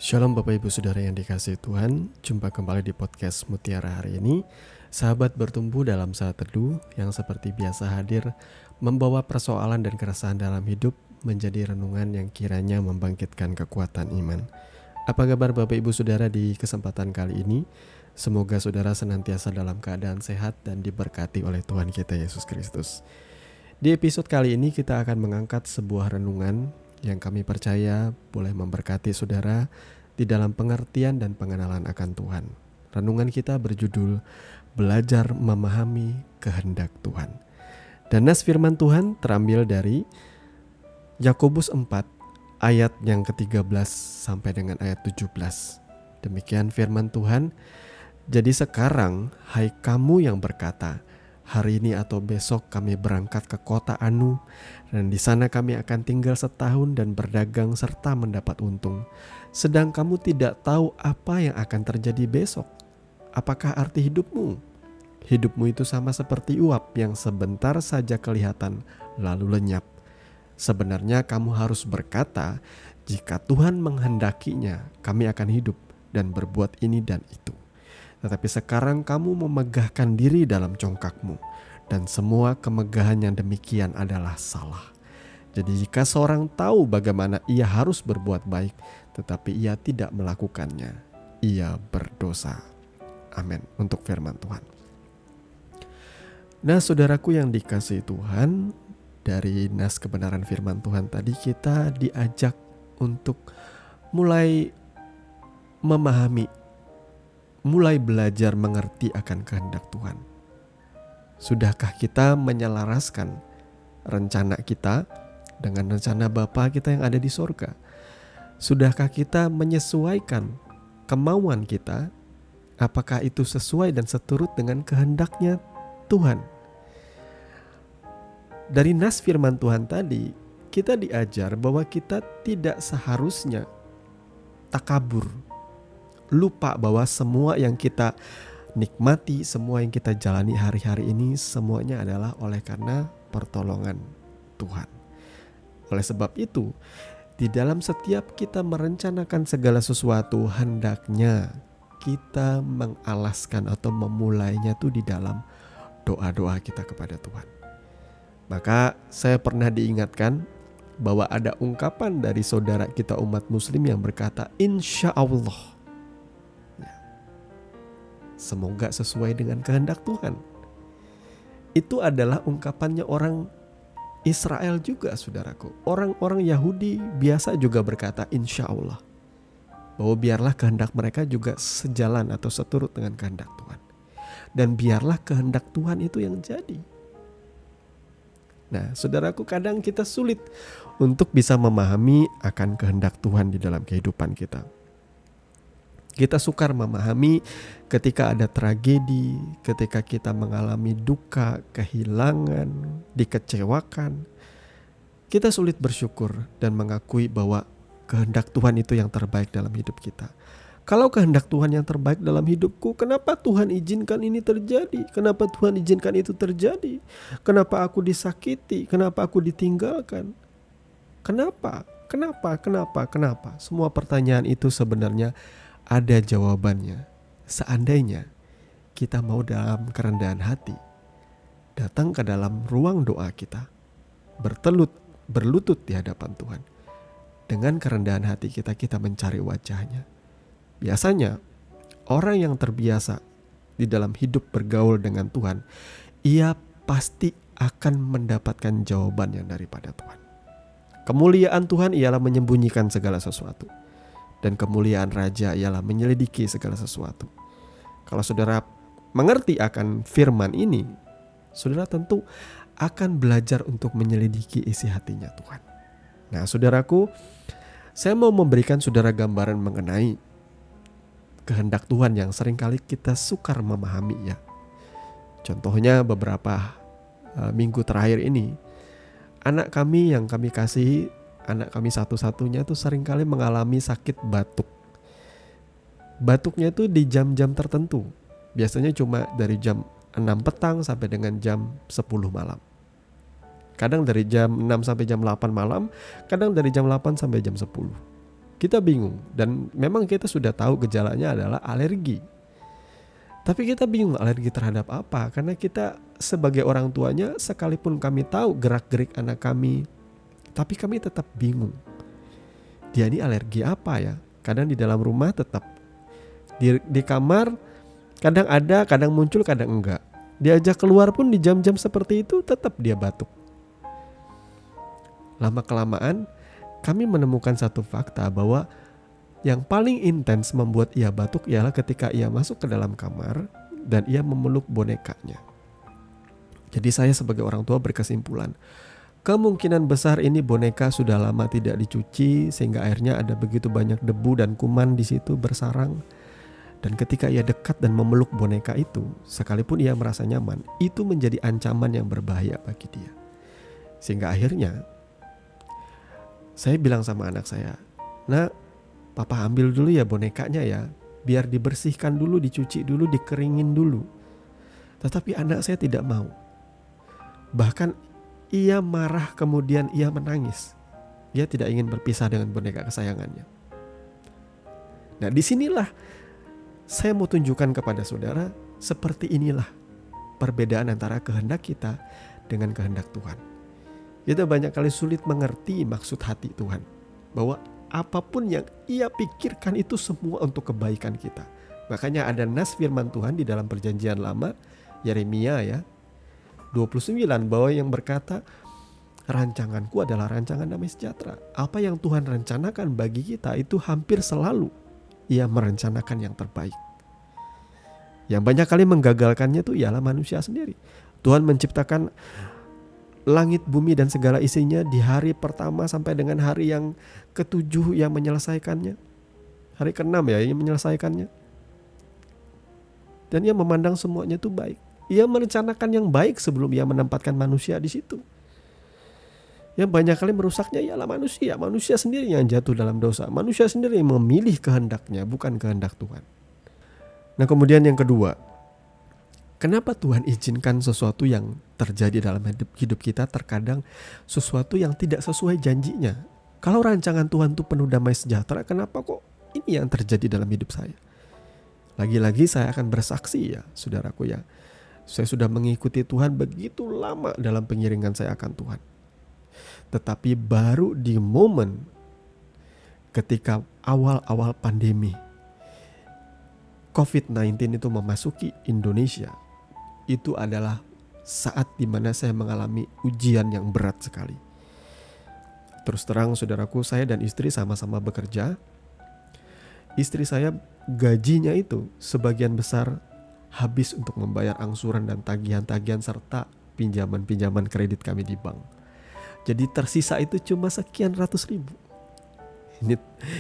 Shalom Bapak Ibu Saudara yang dikasihi Tuhan. Jumpa kembali di podcast Mutiara hari ini. Sahabat bertumbuh dalam saat teduh yang seperti biasa hadir membawa persoalan dan keresahan dalam hidup menjadi renungan yang kiranya membangkitkan kekuatan iman. Apa kabar Bapak Ibu Saudara di kesempatan kali ini? Semoga saudara senantiasa dalam keadaan sehat dan diberkati oleh Tuhan kita Yesus Kristus. Di episode kali ini kita akan mengangkat sebuah renungan yang kami percaya boleh memberkati saudara di dalam pengertian dan pengenalan akan Tuhan. Renungan kita berjudul Belajar Memahami Kehendak Tuhan. Dan nas firman Tuhan terambil dari Yakobus 4 ayat yang ke-13 sampai dengan ayat 17. Demikian firman Tuhan. Jadi sekarang, hai kamu yang berkata, hari ini atau besok kami berangkat ke kota Anu, dan di sana kami akan tinggal setahun dan berdagang serta mendapat untung. Sedang kamu tidak tahu apa yang akan terjadi besok. Apakah arti hidupmu? Hidupmu itu sama seperti uap yang sebentar saja kelihatan lalu lenyap. Sebenarnya kamu harus berkata, jika Tuhan menghendakinya, kami akan hidup dan berbuat ini dan itu. Tetapi sekarang kamu memegahkan diri dalam congkakmu, dan semua kemegahan yang demikian adalah salah. Jadi jika seorang tahu bagaimana ia harus berbuat baik, tetapi ia tidak melakukannya, ia berdosa. Amin. Untuk firman Tuhan. Nah, saudaraku yang dikasihi Tuhan, dari nas kebenaran firman Tuhan tadi kita diajak untuk mulai memahami, mulai belajar mengerti akan kehendak Tuhan. Sudahkah kita menyelaraskan rencana kita dengan rencana Bapa kita yang ada di sorga? Sudahkah kita menyesuaikan kemauan kita? Apakah itu sesuai dan seturut dengan kehendaknya Tuhan? Dari nas firman Tuhan tadi, kita diajar bahwa kita tidak seharusnya takabur, lupa bahwa semua yang kita nikmati, semua yang kita jalani hari-hari ini semuanya adalah oleh karena pertolongan Tuhan. Oleh sebab itu, di dalam setiap kita merencanakan segala sesuatu, hendaknya kita mengalaskan atau memulainya tuh di dalam doa-doa kita kepada Tuhan. Maka saya pernah diingatkan bahwa ada ungkapan dari saudara kita umat muslim yang berkata, insya Allah. Semoga sesuai dengan kehendak Tuhan. Itu adalah ungkapannya orang Israel juga, saudaraku. Orang-orang Yahudi biasa juga berkata insya Allah, bahwa biarlah kehendak mereka juga sejalan atau seturut dengan kehendak Tuhan. Dan biarlah kehendak Tuhan itu yang jadi. Nah, saudaraku, kadang kita sulit untuk bisa memahami akan kehendak Tuhan di dalam kehidupan kita. Kita sukar memahami ketika ada tragedi, ketika kita mengalami duka, kehilangan, dikecewakan. Kita sulit bersyukur dan mengakui bahwa kehendak Tuhan itu yang terbaik dalam hidup kita. Kalau kehendak Tuhan yang terbaik dalam hidupku, kenapa Tuhan izinkan ini terjadi? Kenapa Tuhan izinkan itu terjadi? Kenapa aku disakiti? Kenapa aku ditinggalkan? Kenapa? Semua pertanyaan itu sebenarnya ada jawabannya. Seandainya kita mau dalam kerendahan hati datang ke dalam ruang doa kita, berlutut di hadapan Tuhan. Dengan kerendahan hati kita mencari wajahnya. Biasanya orang yang terbiasa di dalam hidup bergaul dengan Tuhan, ia pasti akan mendapatkan jawabannya daripada Tuhan. Kemuliaan Tuhan ialah menyembunyikan segala sesuatu. Dan kemuliaan Raja ialah menyelidiki segala sesuatu. Kalau saudara mengerti akan firman ini, saudara tentu akan belajar untuk menyelidiki isi hatinya Tuhan. Nah, saudaraku, saya mau memberikan saudara gambaran mengenai kehendak Tuhan yang seringkali kita sukar memahami ya. Contohnya beberapa minggu terakhir ini, anak kami yang kami kasihi, anak kami satu-satunya tuh seringkali mengalami sakit batuk. Batuknya tuh di jam-jam tertentu. Biasanya cuma dari jam 6 petang sampai dengan jam 10 malam. Kadang dari jam 6 sampai jam 8 malam, kadang dari jam 8 sampai jam 10. Kita bingung, dan memang kita sudah tahu gejalanya adalah alergi. Tapi kita bingung alergi terhadap apa, karena kita sebagai orang tuanya, sekalipun kami tahu gerak-gerik anak kami, tapi kami tetap bingung. Dia ini alergi apa ya? Kadang di dalam rumah tetap, di kamar kadang ada, kadang muncul, kadang enggak. Diajak keluar pun di jam-jam seperti itu tetap dia batuk. Lama-kelamaan kami menemukan satu fakta bahwa yang paling intens membuat ia batuk ialah ketika ia masuk ke dalam kamar dan ia memeluk bonekanya. Jadi saya sebagai orang tua berkesimpulan, kemungkinan besar ini boneka sudah lama tidak dicuci sehingga akhirnya ada begitu banyak debu dan kuman di situ bersarang. Dan ketika ia dekat dan memeluk boneka itu, sekalipun ia merasa nyaman, itu menjadi ancaman yang berbahaya bagi dia. Sehingga akhirnya saya bilang sama anak saya, "Nak, papa ambil dulu ya bonekanya ya, biar dibersihkan dulu, dicuci dulu, dikeringin dulu." Tetapi anak saya tidak mau. Bahkan ia marah, kemudian ia menangis. Dia tidak ingin berpisah dengan boneka kesayangannya. Nah, disinilah saya mau tunjukkan kepada saudara, seperti inilah perbedaan antara kehendak kita dengan kehendak Tuhan. Kita banyak kali sulit mengerti maksud hati Tuhan, bahwa apapun yang ia pikirkan itu semua untuk kebaikan kita. Makanya ada nas firman Tuhan di dalam perjanjian lama, Yeremia ya 29, bahwa yang berkata, rancanganku adalah rancangan damai sejahtera. Apa yang Tuhan rencanakan bagi kita itu hampir selalu ia merencanakan yang terbaik. Yang banyak kali menggagalkannya itu ialah manusia sendiri. Tuhan menciptakan langit, bumi dan segala isinya di hari pertama sampai dengan hari yang ke-7 yang menyelesaikannya. Hari ke-6 ya yang menyelesaikannya. Dan ia memandang semuanya itu baik. Ia merencanakan yang baik sebelum ia menempatkan manusia di situ. Yang banyak kali merusaknya ialah manusia. Manusia sendiri yang jatuh dalam dosa. Manusia sendiri yang memilih kehendaknya, bukan kehendak Tuhan. Nah, kemudian yang kedua, kenapa Tuhan izinkan sesuatu yang terjadi dalam hidup kita, terkadang sesuatu yang tidak sesuai janjinya. Kalau rancangan Tuhan itu penuh damai sejahtera, kenapa kok ini yang terjadi dalam hidup saya? Lagi-lagi saya akan bersaksi ya, saudaraku ya. Saya sudah mengikuti Tuhan begitu lama dalam pengiringan saya akan Tuhan. Tetapi baru di momen ketika awal-awal pandemi COVID-19 itu memasuki Indonesia, itu adalah saat dimana saya mengalami ujian yang berat sekali. Terus terang saudaraku, saya dan istri sama-sama bekerja. Istri saya gajinya itu sebagian besar habis untuk membayar angsuran dan tagihan-tagihan serta pinjaman-pinjaman kredit kami di bank. Jadi tersisa itu cuma sekian ratus ribu.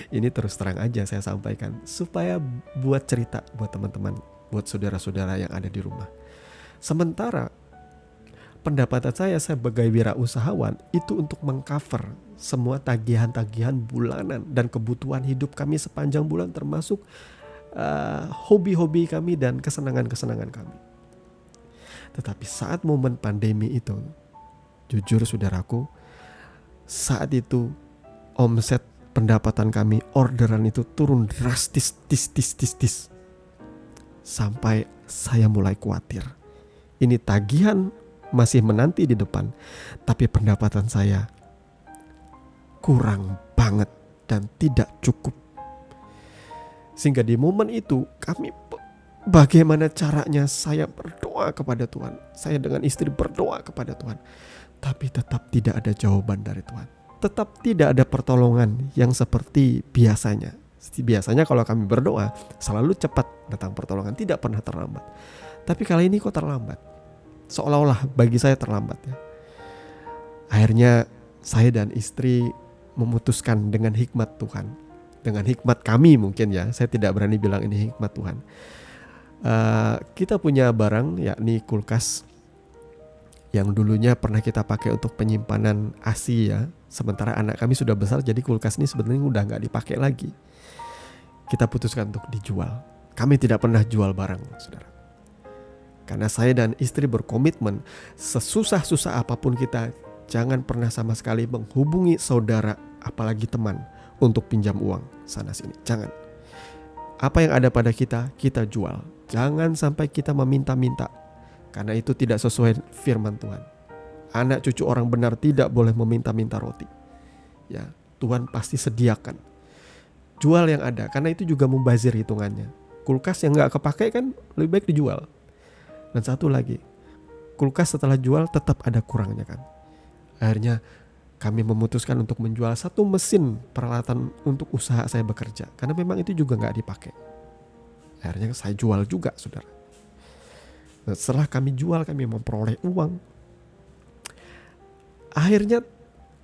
Ini terus terang aja saya sampaikan supaya buat cerita buat teman-teman, buat saudara-saudara yang ada di rumah. Sementara pendapatan saya sebagai wirausahawan itu untuk mengcover semua tagihan-tagihan bulanan dan kebutuhan hidup kami sepanjang bulan, termasuk hobi-hobi kami dan kesenangan-kesenangan kami. Tetapi saat momen pandemi itu, jujur saudaraku, saat itu omset pendapatan kami, orderan itu turun drastis, tis. Sampai saya mulai khawatir. Ini tagihan masih menanti di depan, tapi pendapatan saya kurang banget dan tidak cukup. Sehingga di momen itu kami, bagaimana caranya saya berdoa kepada Tuhan. Saya dengan istri berdoa kepada Tuhan. Tapi tetap tidak ada jawaban dari Tuhan. Tetap tidak ada pertolongan yang seperti biasanya. Biasanya kalau kami berdoa selalu cepat datang pertolongan, tidak pernah terlambat. Tapi kali ini kok terlambat. Seolah-olah bagi saya terlambat ya. Akhirnya saya dan istri memutuskan dengan hikmat Tuhan. Dengan hikmat kami mungkin ya. Saya tidak berani bilang ini hikmat Tuhan. Kita punya barang yakni kulkas yang dulunya pernah kita pakai untuk penyimpanan ASI ya. Sementara anak kami sudah besar, jadi kulkas ini sebenarnya udah gak dipakai lagi. Kita putuskan untuk dijual. Kami tidak pernah jual barang, saudara. Karena saya dan istri berkomitmen, sesusah-susah apapun kita, jangan pernah sama sekali menghubungi saudara, apalagi teman, untuk pinjam uang sana sini. Jangan. Apa yang ada pada kita, kita jual. Jangan sampai kita meminta-minta, karena itu tidak sesuai firman Tuhan. Anak cucu orang benar tidak boleh meminta-minta roti. Ya, Tuhan pasti sediakan. Jual yang ada, karena itu juga mubazir hitungannya. Kulkas yang gak kepake kan lebih baik dijual. Dan satu lagi, kulkas setelah jual tetap ada kurangnya kan. Akhirnya kami memutuskan untuk menjual satu mesin peralatan untuk usaha saya bekerja, karena memang itu juga gak dipakai. Akhirnya saya jual juga, saudara. Nah, setelah kami jual, kami memperoleh uang. Akhirnya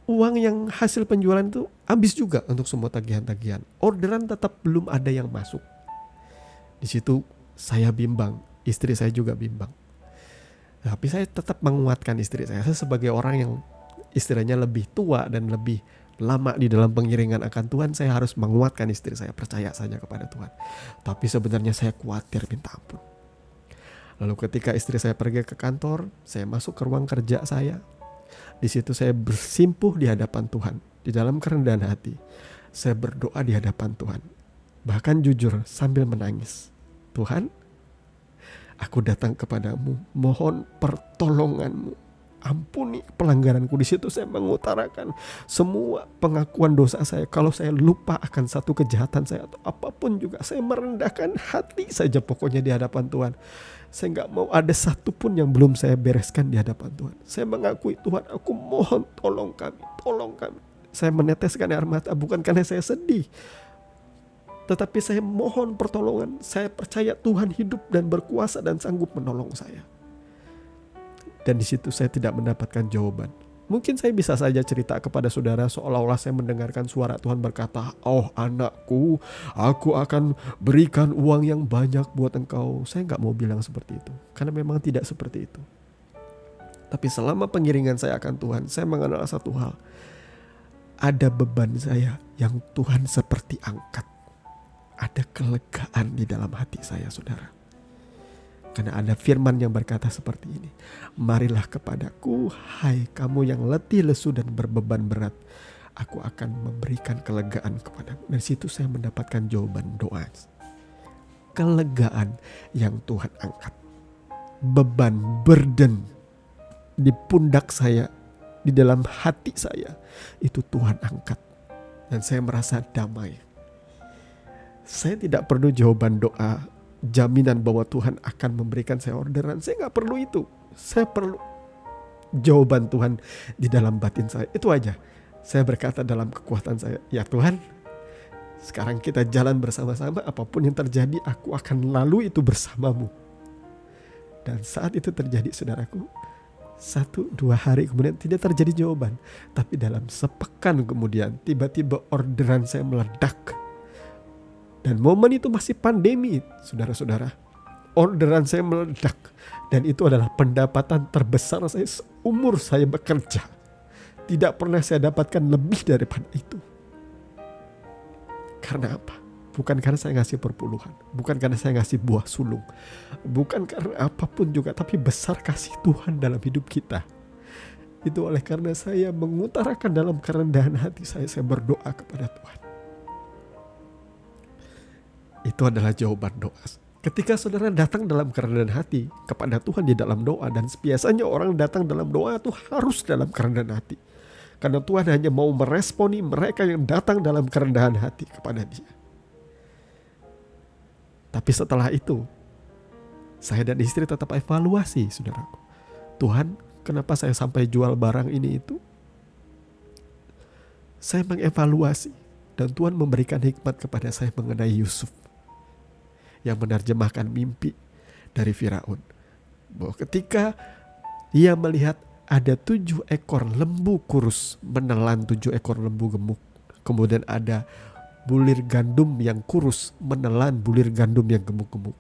uang yang hasil penjualan itu habis juga untuk semua tagihan-tagihan. Orderan tetap belum ada yang masuk. Di situ saya bimbang, istri saya juga bimbang. Tapi saya tetap menguatkan istri saya. Saya sebagai orang yang istilahnya lebih tua dan lebih lama di dalam pengiringan akan Tuhan, saya harus menguatkan istri saya, percaya saja kepada Tuhan. Tapi sebenarnya saya khawatir minta ampun. Lalu ketika istri saya pergi ke kantor, saya masuk ke ruang kerja saya. Di situ saya bersimpuh di hadapan Tuhan, di dalam kerendahan hati. Saya berdoa di hadapan Tuhan. Bahkan jujur sambil menangis. Tuhan, aku datang kepadamu, mohon pertolonganmu. Ampuni pelanggaranku. Di situ saya mengutarakan semua pengakuan dosa saya. Kalau saya lupa akan satu kejahatan saya atau apapun juga, saya merendahkan hati saja pokoknya di hadapan Tuhan. Saya gak mau ada satu pun yang belum saya bereskan di hadapan Tuhan. Saya mengakui, Tuhan, aku mohon tolong kami, tolong kami. Saya meneteskan air mata bukan karena saya sedih, tetapi saya mohon pertolongan. Saya percaya Tuhan hidup dan berkuasa dan sanggup menolong saya. Dan di situ saya tidak mendapatkan jawaban. Mungkin saya bisa saja cerita kepada saudara seolah-olah saya mendengarkan suara Tuhan berkata, oh anakku, aku akan berikan uang yang banyak buat engkau. Saya gak mau bilang seperti itu, karena memang tidak seperti itu. Tapi selama pengiringan saya akan Tuhan, saya mengenal satu hal. Ada beban saya yang Tuhan seperti angkat. Ada kelegaan di dalam hati saya, saudara. Karena ada firman yang berkata seperti ini. Marilah kepadaku, hai kamu yang letih, lesu dan berbeban berat. Aku akan memberikan kelegaan kepadamu. Dari situ saya mendapatkan jawaban doa. Kelegaan yang Tuhan angkat. Beban, burden di pundak saya, di dalam hati saya, itu Tuhan angkat. Dan saya merasa damai. Saya tidak perlu jawaban doa, jaminan bahwa Tuhan akan memberikan saya orderan. Saya gak perlu itu. Saya perlu jawaban Tuhan di dalam batin saya. Itu aja. Saya berkata dalam kekuatan saya, ya Tuhan, sekarang kita jalan bersama-sama. Apapun yang terjadi, aku akan lalu itu bersamamu. Dan saat itu terjadi, saudaraku, 1-2 hari kemudian tidak terjadi jawaban. Tapi dalam sepekan kemudian, tiba-tiba orderan saya meledak. Dan momen itu masih pandemi, saudara-saudara. Orderan saya meledak. Dan itu adalah pendapatan terbesar saya seumur saya bekerja. Tidak pernah saya dapatkan lebih daripada itu. Karena apa? Bukan karena saya ngasih perpuluhan. Bukan karena saya ngasih buah sulung. Bukan karena apapun juga. Tapi besar kasih Tuhan dalam hidup kita. Itu oleh karena saya mengutarakan dalam kerendahan hati saya berdoa kepada Tuhan. Itu adalah jawaban doa. Ketika saudara datang dalam kerendahan hati kepada Tuhan di dalam doa, dan biasanya orang datang dalam doa itu harus dalam kerendahan hati. Karena Tuhan hanya mau meresponi mereka yang datang dalam kerendahan hati kepada Dia. Tapi setelah itu, saya dan istri tetap evaluasi, saudaraku. Tuhan, kenapa saya sampai jual barang ini itu? Saya mengevaluasi, dan Tuhan memberikan hikmat kepada saya mengenai Yusuf, yang menerjemahkan mimpi dari Firaun. Bahwa ketika ia melihat ada 7 ekor lembu kurus menelan 7 ekor lembu gemuk. Kemudian ada bulir gandum yang kurus menelan bulir gandum yang gemuk-gemuk.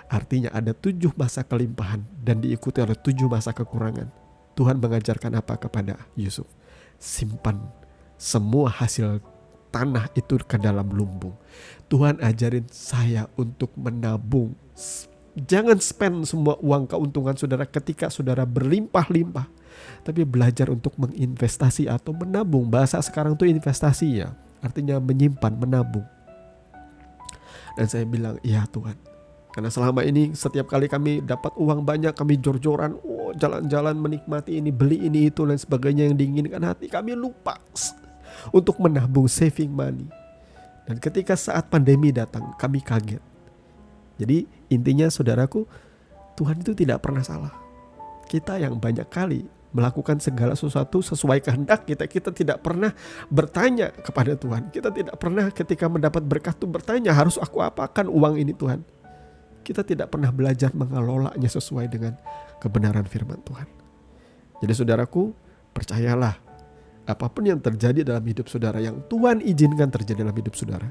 Artinya ada 7 masa kelimpahan dan diikuti oleh 7 masa kekurangan. Tuhan mengajarkan apa kepada Yusuf? Simpan semua hasil tanah itu ke dalam lumbung. Tuhan ajarin saya untuk menabung. Jangan spend semua uang keuntungan saudara ketika saudara berlimpah-limpah. Tapi belajar untuk menginvestasi atau menabung. Bahasa sekarang itu investasi ya. artinya menyimpan, menabung. Dan saya bilang, iya Tuhan. Karena selama ini setiap kali kami dapat uang banyak, kami jor-joran, jalan-jalan menikmati ini, beli ini itu dan sebagainya yang diinginkan hati. Kami lupa untuk menabung, saving money. Dan ketika saat pandemi datang, kami kaget. Jadi intinya saudaraku, Tuhan itu tidak pernah salah. Kita yang banyak kali melakukan segala sesuatu sesuai kehendak kita. Kita tidak pernah bertanya kepada Tuhan. Kita tidak pernah ketika mendapat berkat itu bertanya, harus aku apakan uang ini Tuhan. Kita tidak pernah belajar mengelolanya sesuai dengan kebenaran firman Tuhan. Jadi saudaraku, percayalah, apapun yang terjadi dalam hidup saudara, yang Tuhan izinkan terjadi dalam hidup saudara,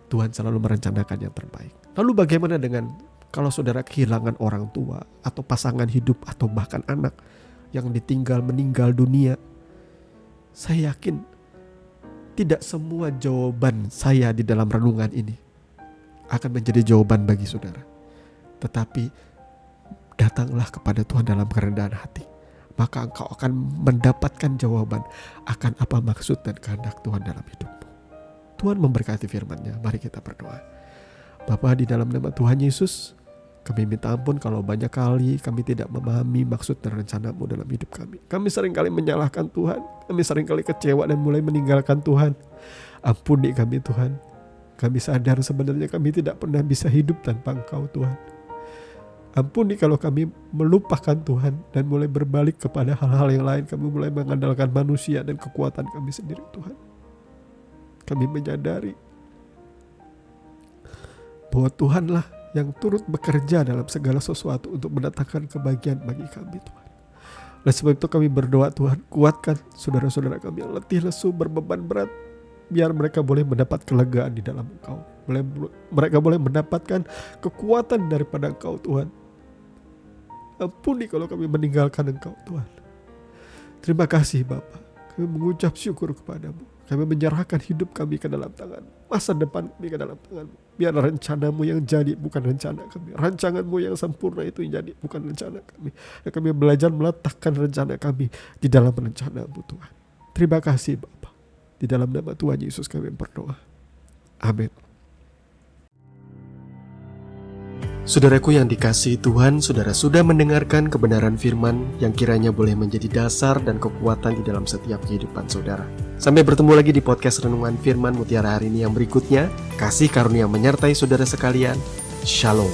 Tuhan selalu merencanakan yang terbaik. Lalu bagaimana dengan kalau saudara kehilangan orang tua atau pasangan hidup atau bahkan anak yang ditinggal meninggal dunia? Saya yakin tidak semua jawaban saya di dalam renungan ini akan menjadi jawaban bagi saudara. Tetapi datanglah kepada Tuhan dalam kerendahan hati. Maka engkau akan mendapatkan jawaban akan apa maksud dan kehendak Tuhan dalam hidupmu. Tuhan memberkati firman-Nya. Mari kita berdoa. Bapa, di dalam nama Tuhan Yesus, kami minta ampun kalau banyak kali kami tidak memahami maksud dan rencana-Mu dalam hidup kami. Kami seringkali menyalahkan Tuhan. Kami seringkali kecewa dan mulai meninggalkan Tuhan. Ampuni kami Tuhan. Kami sadar sebenarnya kami tidak pernah bisa hidup tanpa Engkau Tuhan. Ampuni kalau kami melupakan Tuhan dan mulai berbalik kepada hal-hal yang lain. Kami mulai mengandalkan manusia dan kekuatan kami sendiri Tuhan. Kami menyadari bahwa Tuhanlah yang turut bekerja dalam segala sesuatu untuk mendatangkan kebahagiaan bagi kami Tuhan. Oleh sebab itu kami berdoa Tuhan, kuatkan saudara-saudara kami yang letih, lesu, berbeban berat. Biar mereka boleh mendapat kelegaan di dalam Engkau. Mereka boleh mendapatkan kekuatan daripada Engkau Tuhan. Ampuni kalau kami meninggalkan Engkau Tuhan. Terima kasih Bapa. Kami mengucap syukur kepadamu. Kami menyerahkan hidup kami ke dalam tangan, masa depan kami ke dalam tangan. Biar rencana-Mu yang jadi bukan rencana kami. Rancangan-Mu yang sempurna itu yang jadi bukan rencana kami. Dan kami belajar meletakkan rencana kami di dalam rencana-Mu Tuhan. Terima kasih Bapa. Di dalam nama Tuhan Yesus kami berdoa. Amin. Saudaraku yang dikasihi Tuhan, saudara sudah mendengarkan kebenaran firman yang kiranya boleh menjadi dasar dan kekuatan di dalam setiap kehidupan saudara. Sampai bertemu lagi di podcast Renungan Firman Mutiara hari ini yang berikutnya. Kasih karunia menyertai saudara sekalian. Shalom.